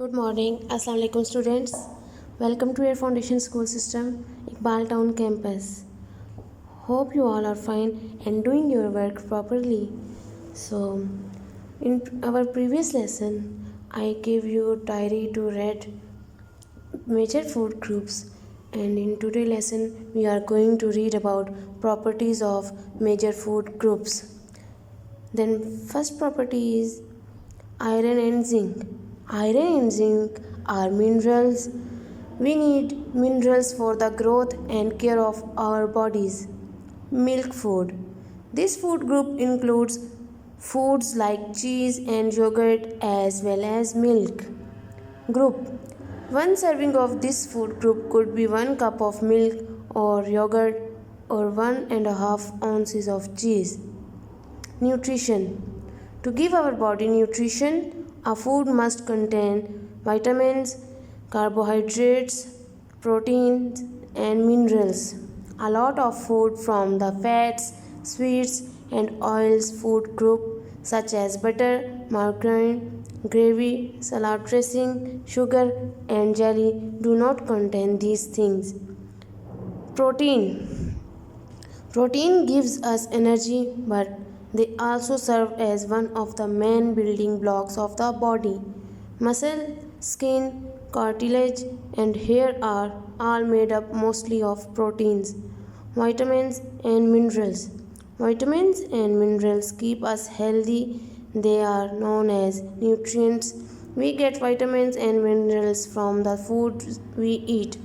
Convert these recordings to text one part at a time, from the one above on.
Good morning, Assalamu alaikum students. Welcome to your Foundation School System, Iqbal Town campus. Hope you all are fine and doing your work properly. So, in our previous lesson, I gave you a diary to read major food groups, and in today's lesson, we are going to read about properties of major food groups. Then, first property is iron and zinc. Iron and zinc are minerals. We need minerals for the growth and care of our bodies. Milk food. This food group includes foods like cheese and yogurt as well as milk. Group. One serving of this food group could be 1 cup of milk or yogurt or 1.5 ounces of cheese. Nutrition. To give our body nutrition, a food must contain vitamins, carbohydrates, proteins, and minerals. A lot of food from the fats, sweets, and oils food group such as butter, margarine, gravy, salad dressing, sugar, and jelly do not contain these things. Protein. Protein gives us energy, but they also serve as one of the main building blocks of the body. Muscle, skin, cartilage, and hair are all made up mostly of proteins. Vitamins and minerals. Vitamins and minerals keep us healthy. They are known as nutrients. We get vitamins and minerals from the food we eat.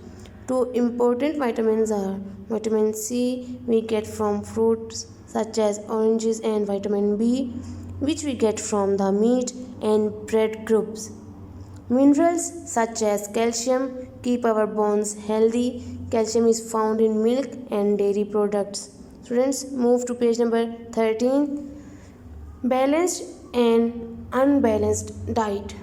Two important vitamins are vitamin C we get from fruits such as oranges and vitamin B which we get from the meat and bread groups. Minerals such as calcium keep our bones healthy. Calcium is found in milk and dairy products. Students, move to page number 13. Balanced and unbalanced diet.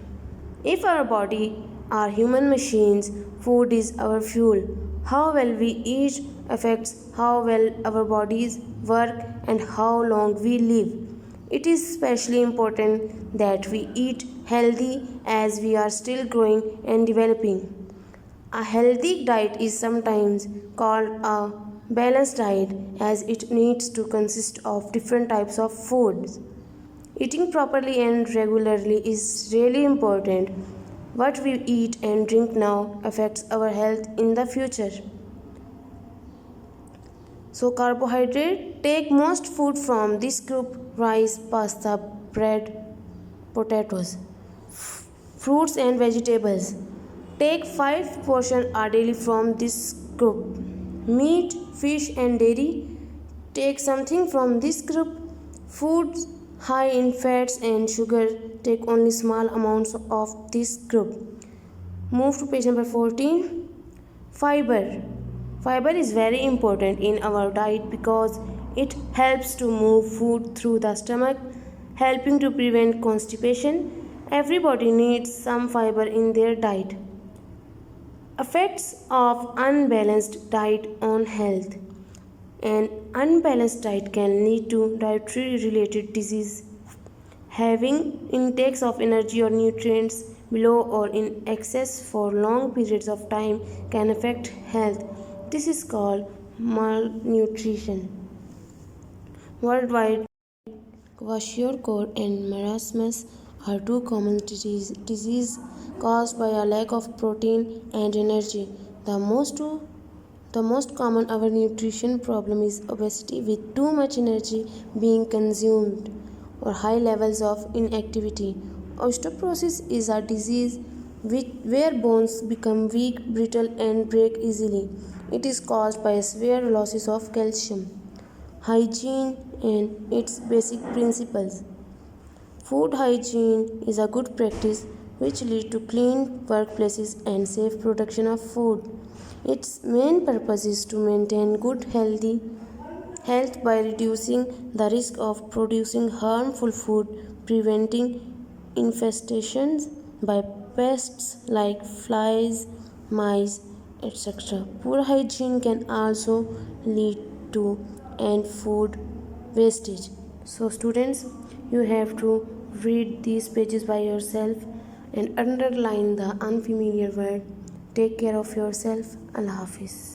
If our body are human machines, food is our fuel. How well we eat affects how well our bodies work and how long we live. It is especially important that we eat healthy as we are still growing and developing. A healthy diet is sometimes called a balanced diet as it needs to consist of different types of foods. Eating properly and regularly is really important. What we eat and drink now affects our health in the future. So, carbohydrate, take most food from this group: rice, pasta, bread, potatoes. Fruits and vegetables, take 5 portions daily from this group. Meat, fish, and dairy, take something from this group. Foods high in fats and sugar, take only small amounts of this group. Move to page number 14. Fiber. Fiber is very important in our diet because it helps to move food through the stomach, helping to prevent constipation. Everybody needs some fiber in their diet. Effects of unbalanced diet on health. An unbalanced diet can lead to dietary related disease. Having intakes of energy or nutrients below or in excess for long periods of time can affect health. This is called malnutrition. Worldwide, kwashiorkor and marasmus are two common diseases caused by a lack of protein and energy. The most common our nutrition problem is obesity with too much energy being consumed or high levels of inactivity. Osteoporosis is a disease where bones become weak, brittle, and break easily. It is caused by severe losses of calcium. Hygiene and its basic principles. Food hygiene is a good practice which leads to clean workplaces and safe production of food. Its main purpose is to maintain good health by reducing the risk of producing harmful food, preventing infestations by pests like flies, mice, etc. Poor hygiene can also lead to end food wastage. So students, you have to read these pages by yourself and underline the unfamiliar word. Take care of yourself. Allah Hafiz.